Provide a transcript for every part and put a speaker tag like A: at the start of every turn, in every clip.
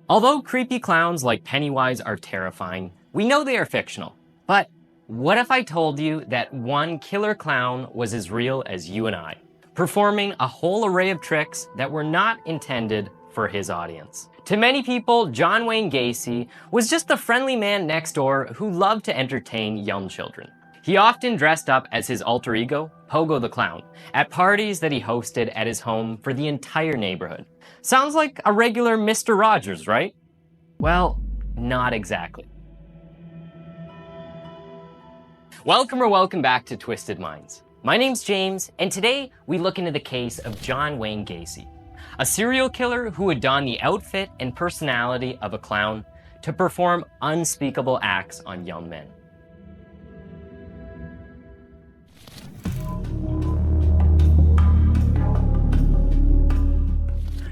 A: Although creepy clowns like Pennywise are terrifying, we know they are fictional. But what if I told you that one killer clown was as real as you and I, performing a whole array of tricks that were not intended for his audience? To many people, John Wayne Gacy was just the friendly man next door who loved to entertain young children. He often dressed up as his alter ego, Pogo the Clown, at parties that he hosted at his home for the entire neighborhood. Sounds like a regular Mr. Rogers, right? Well, not exactly. Welcome back to Twisted Minds. My name's James, and today we look into the case of John Wayne Gacy, a serial killer who would don the outfit and personality of a clown to perform unspeakable acts on young men.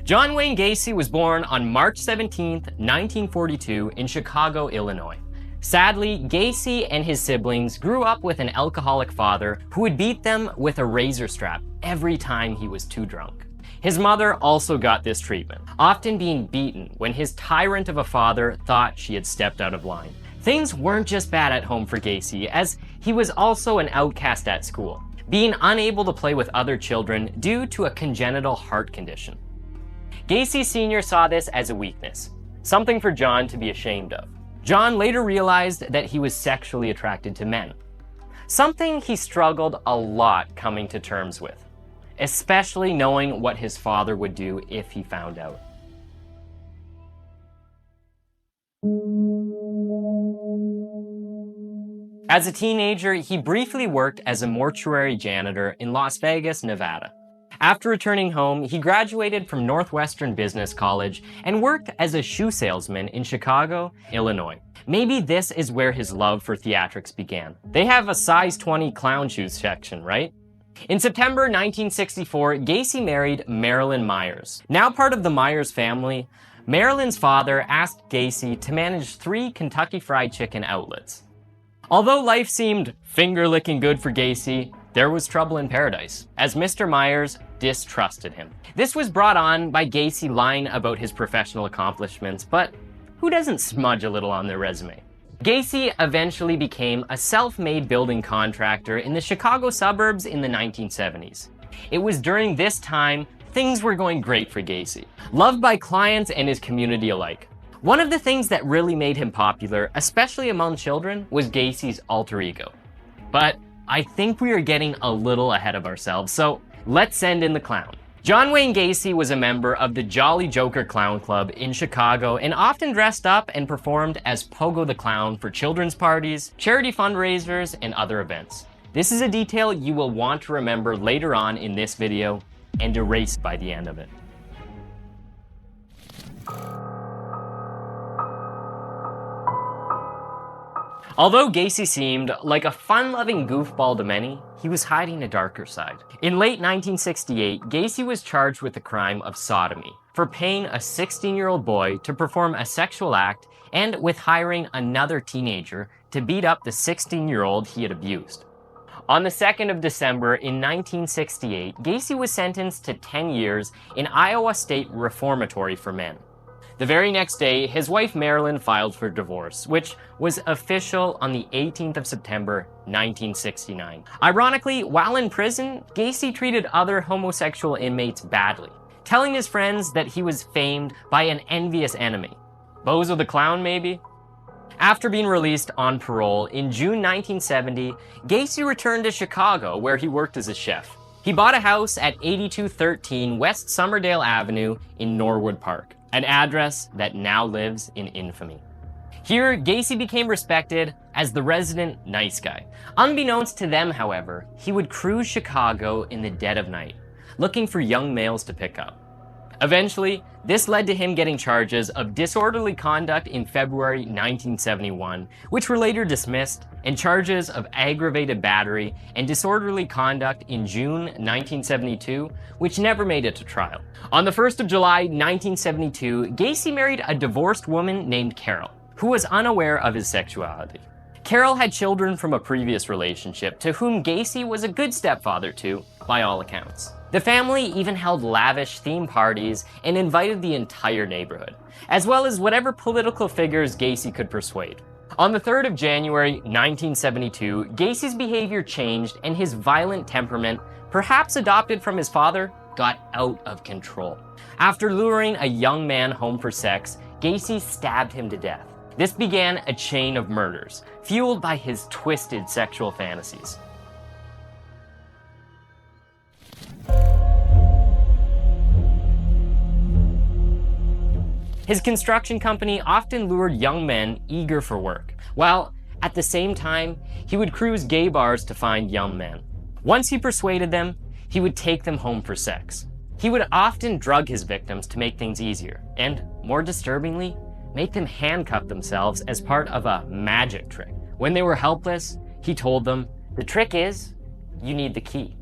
A: John Wayne Gacy was born on March 17, 1942 in Chicago, Illinois. Sadly, Gacy and his siblings grew up with an alcoholic father who would beat them with a razor strap every time he was too drunk. His mother also got this treatment, often being beaten when his tyrant of a father thought she had stepped out of line. Things weren't just bad at home for Gacy, as he was also an outcast at school, being unable to play with other children due to a congenital heart condition. Gacy Sr. saw this as a weakness, something for John to be ashamed of. John later realized that he was sexually attracted to men, something he struggled a lot coming to terms with, especially knowing what his father would do if he found out. As a teenager, he briefly worked as a mortuary janitor in Las Vegas, Nevada. After returning home, he graduated from Northwestern Business College and worked as a shoe salesman in Chicago, Illinois. Maybe this is where his love for theatrics began. They have a size 20 clown shoes section, right? In September 1964, Gacy married Marilyn Myers. Now part of the Myers family, Marilyn's father asked Gacy to manage 3 Kentucky Fried Chicken outlets. Although life seemed finger-licking good for Gacy, there was trouble in paradise, as Mr. Myers distrusted him. This was brought on by Gacy lying about his professional accomplishments, but who doesn't smudge a little on their resume? Gacy eventually became a self-made building contractor in the Chicago suburbs in the 1970s. It was during this time things were going great for Gacy, loved by clients and his community alike. One of the things that really made him popular, especially among children, was Gacy's alter ego. But I think we are getting a little ahead of ourselves, so let's send in the clown. John Wayne Gacy was a member of the Jolly Joker Clown Club in Chicago and often dressed up and performed as Pogo the Clown for children's parties, charity fundraisers, and other events. This is a detail you will want to remember later on in this video and erase by the end of it. Although Gacy seemed like a fun-loving goofball to many, he was hiding a darker side. In late 1968, Gacy was charged with the crime of sodomy for paying a 16-year-old boy to perform a sexual act and with hiring another teenager to beat up the 16-year-old he had abused. On the 2nd of December in 1968, Gacy was sentenced to 10 years in Iowa State Reformatory for Men. The very next day, his wife Marilyn filed for divorce, which was official on the 18th of September, 1969. Ironically, while in prison, Gacy treated other homosexual inmates badly, telling his friends that he was famed by an envious enemy. Bozo the Clown, maybe? After being released on parole in June 1970, Gacy returned to Chicago, where he worked as a chef. He bought a house at 8213 West Somerdale Avenue in Norwood Park, an address that now lives in infamy. Here, Gacy became respected as the resident nice guy. Unbeknownst to them, however, he would cruise Chicago in the dead of night, looking for young males to pick up. Eventually, this led to him getting charges of disorderly conduct in February 1971, which were later dismissed, and charges of aggravated battery and disorderly conduct in June 1972, which never made it to trial. On the 1st of July 1972, Gacy married a divorced woman named Carol, who was unaware of his sexuality. Carol had children from a previous relationship to whom Gacy was a good stepfather to, by all accounts. The family even held lavish theme parties and invited the entire neighborhood, as well as whatever political figures Gacy could persuade. On the 3rd of January 1972, Gacy's behavior changed and his violent temperament, perhaps adopted from his father, got out of control. After luring a young man home for sex, Gacy stabbed him to death. This began a chain of murders, fueled by his twisted sexual fantasies. His construction company often lured young men eager for work, while at the same time, he would cruise gay bars to find young men. Once he persuaded them, he would take them home for sex. He would often drug his victims to make things easier, and more disturbingly, make them handcuff themselves as part of a magic trick. When they were helpless, he told them, "The trick is, you need the key."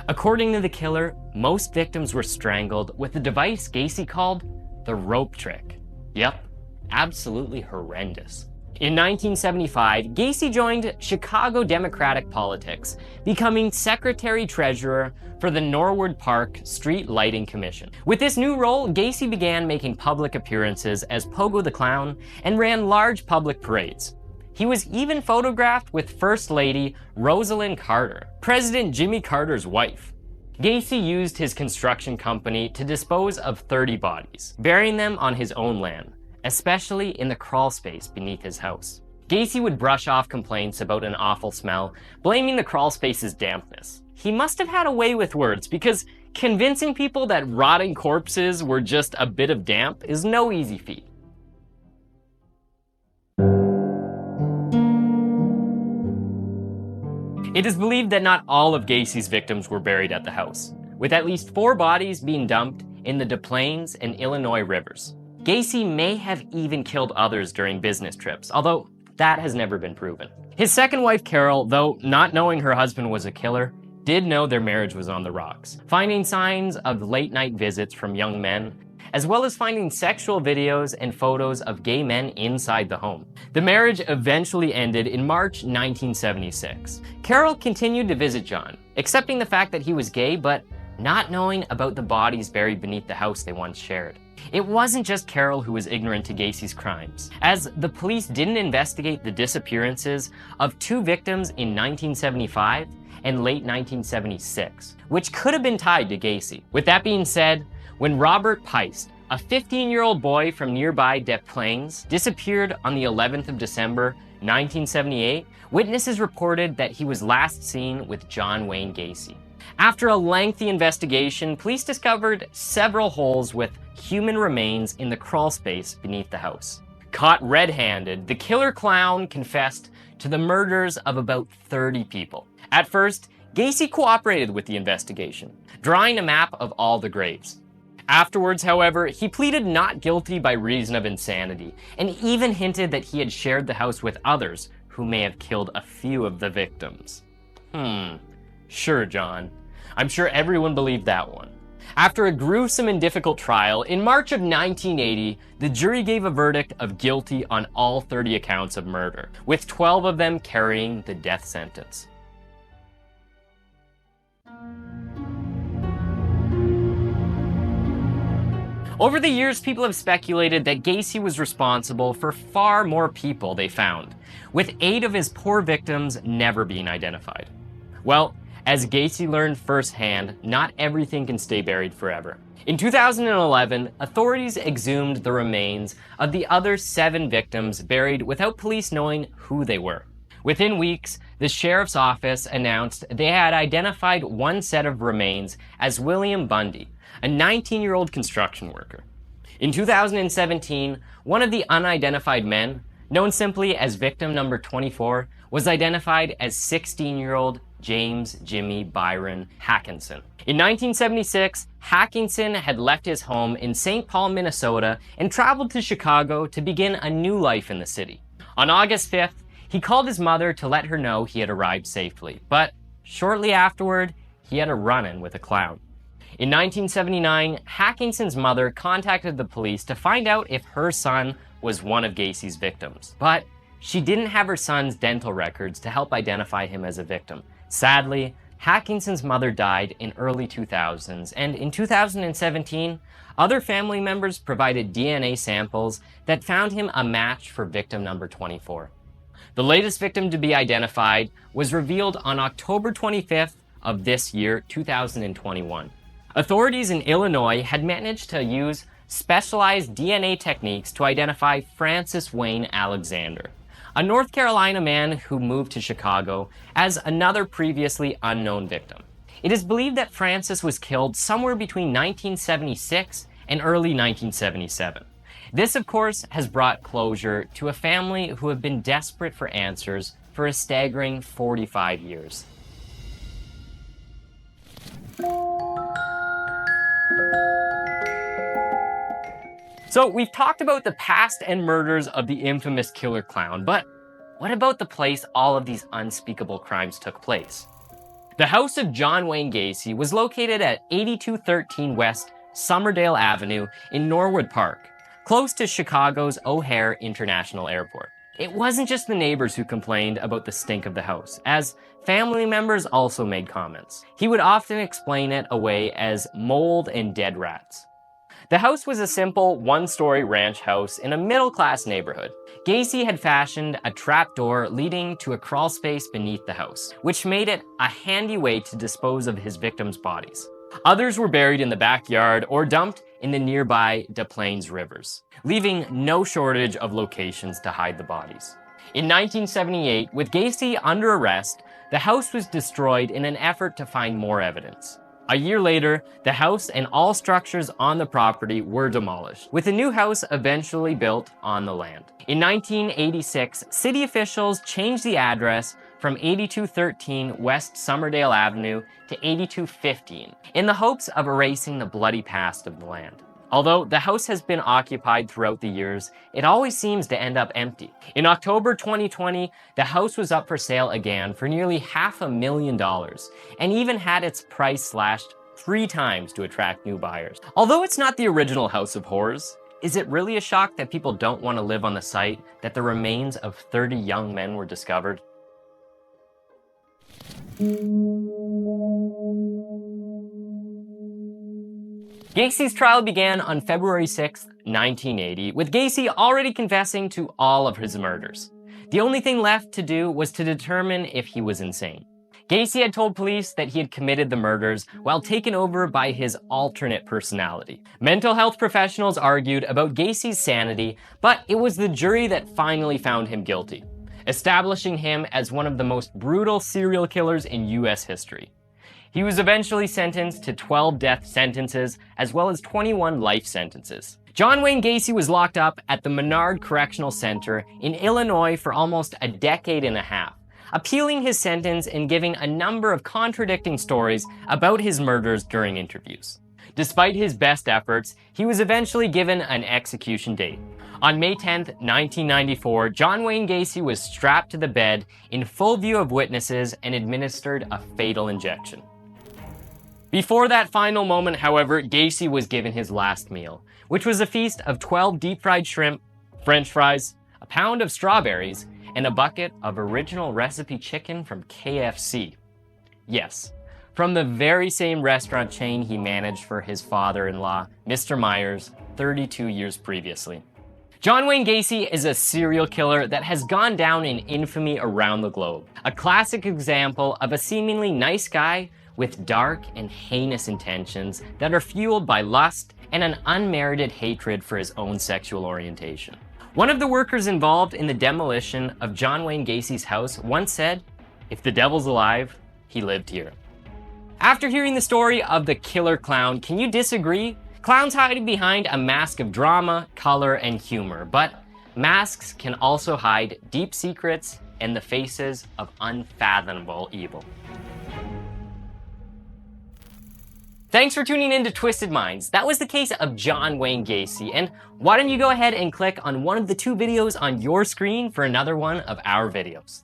A: According to the killer, most victims were strangled with a device Gacy called the rope trick. Yep, absolutely horrendous. In 1975, Gacy joined Chicago Democratic politics, becoming secretary-treasurer for the Norwood Park Street Lighting Commission. With this new role, Gacy began making public appearances as Pogo the Clown and ran large public parades. He was even photographed with First Lady Rosalind Carter, President Jimmy Carter's wife. Gacy used his construction company to dispose of 30 bodies, burying them on his own land, especially in the crawl space beneath his house. Gacy would brush off complaints about an awful smell, blaming the crawl space's dampness. He must have had a way with words, because convincing people that rotting corpses were just a bit of damp is no easy feat. It is believed that not all of Gacy's victims were buried at the house, with at least 4 bodies being dumped in the Des Plaines and Illinois rivers. Gacy may have even killed others during business trips, although that has never been proven. His second wife, Carol, though not knowing her husband was a killer, did know their marriage was on the rocks, finding signs of late-night visits from young men, as well as finding sexual videos and photos of gay men inside the home. The marriage eventually ended in March 1976. Carol continued to visit John, accepting the fact that he was gay, but not knowing about the bodies buried beneath the house they once shared. It wasn't just Carol who was ignorant to Gacy's crimes, as the police didn't investigate the disappearances of 2 victims in 1975 and late 1976, which could have been tied to Gacy. With that being said, when Robert Peist, a 15-year-old boy from nearby Des Plaines, disappeared on the 11th of December, 1978, witnesses reported that he was last seen with John Wayne Gacy. After a lengthy investigation, police discovered several holes with human remains in the crawl space beneath the house. Caught red-handed, the killer clown confessed to the murders of about 30 people. At first, Gacy cooperated with the investigation, drawing a map of all the graves. Afterwards, however, he pleaded not guilty by reason of insanity, and even hinted that he had shared the house with others who may have killed a few of the victims. Sure, John. I'm sure everyone believed that one. After a gruesome and difficult trial, in March of 1980, the jury gave a verdict of guilty on all 30 accounts of murder, with 12 of them carrying the death sentence. Over the years, people have speculated that Gacy was responsible for far more people they found, with 8 of his poor victims never being identified. Well, as Gacy learned firsthand, not everything can stay buried forever. In 2011, authorities exhumed the remains of the other 7 victims buried without police knowing who they were. Within weeks, the sheriff's office announced they had identified one set of remains as William Bundy, a 19-year-old construction worker. In 2017, one of the unidentified men, known simply as victim number 24, was identified as 16-year-old James Jimmy Byron Hackinson. In 1976, Hackinson had left his home in St. Paul, Minnesota, and traveled to Chicago to begin a new life in the city. On August 5th, he called his mother to let her know he had arrived safely, but shortly afterward, he had a run-in with a clown. In 1979, Hackinson's mother contacted the police to find out if her son was one of Gacy's victims, but she didn't have her son's dental records to help identify him as a victim. Sadly, Hackinson's mother died in early 2000s, and in 2017, other family members provided DNA samples that found him a match for victim number 24. The latest victim to be identified was revealed on October 25th of this year, 2021. Authorities in Illinois had managed to use specialized DNA techniques to identify Francis Wayne Alexander, a North Carolina man who moved to Chicago as another previously unknown victim. It is believed that Francis was killed somewhere between 1976 and early 1977. This, of course, has brought closure to a family who have been desperate for answers for a staggering 45 years. So we've talked about the past and murders of the infamous killer clown, but what about the place all of these unspeakable crimes took place? The house of John Wayne Gacy was located at 8213 West Somerdale Avenue in Norwood Park, close to Chicago's O'Hare International Airport. It wasn't just the neighbors who complained about the stink of the house, as family members also made comments. He would often explain it away as mold and dead rats. The house was a simple one-story ranch house in a middle-class neighborhood. Gacy had fashioned a trapdoor leading to a crawl space beneath the house, which made it a handy way to dispose of his victims' bodies. Others were buried in the backyard or dumped in the nearby Des Plaines rivers, leaving no shortage of locations to hide the bodies. In 1978, with Gacy under arrest, the house was destroyed in an effort to find more evidence. A year later, the house and all structures on the property were demolished, with a new house eventually built on the land. In 1986, city officials changed the address from 8213 West Somerdale Avenue to 8215 in the hopes of erasing the bloody past of the land. Although the house has been occupied throughout the years, it always seems to end up empty. In October 2020, the house was up for sale again for nearly $500,000 and even had its price slashed 3 times to attract new buyers. Although it's not the original House of Horrors, is it really a shock that people don't want to live on the site that the remains of 30 young men were discovered? Gacy's trial began on February 6, 1980, with Gacy already confessing to all of his murders. The only thing left to do was to determine if he was insane. Gacy had told police that he had committed the murders while taken over by his alternate personality. Mental health professionals argued about Gacy's sanity, but it was the jury that finally found him guilty, establishing him as one of the most brutal serial killers in US history. He was eventually sentenced to 12 death sentences, as well as 21 life sentences. John Wayne Gacy was locked up at the Menard Correctional Center in Illinois for almost a decade and a half, appealing his sentence and giving a number of contradicting stories about his murders during interviews. Despite his best efforts, he was eventually given an execution date. On May 10, 1994, John Wayne Gacy was strapped to the bed in full view of witnesses and administered a fatal injection. Before that final moment, however, Gacy was given his last meal, which was a feast of 12 deep-fried shrimp, French fries, a pound of strawberries, and a bucket of original recipe chicken from KFC. Yes, from the very same restaurant chain he managed for his father-in-law, Mr. Myers, 32 years previously. John Wayne Gacy is a serial killer that has gone down in infamy around the globe. A classic example of a seemingly nice guy with dark and heinous intentions that are fueled by lust and an unmerited hatred for his own sexual orientation. One of the workers involved in the demolition of John Wayne Gacy's house once said, "If the devil's alive, he lived here." After hearing the story of the killer clown, can you disagree? Clowns hide behind a mask of drama, color, and humor, but masks can also hide deep secrets and the faces of unfathomable evil. Thanks for tuning in to Twisted Minds. That was the case of John Wayne Gacy, and why don't you go ahead and click on one of the 2 videos on your screen for another one of our videos.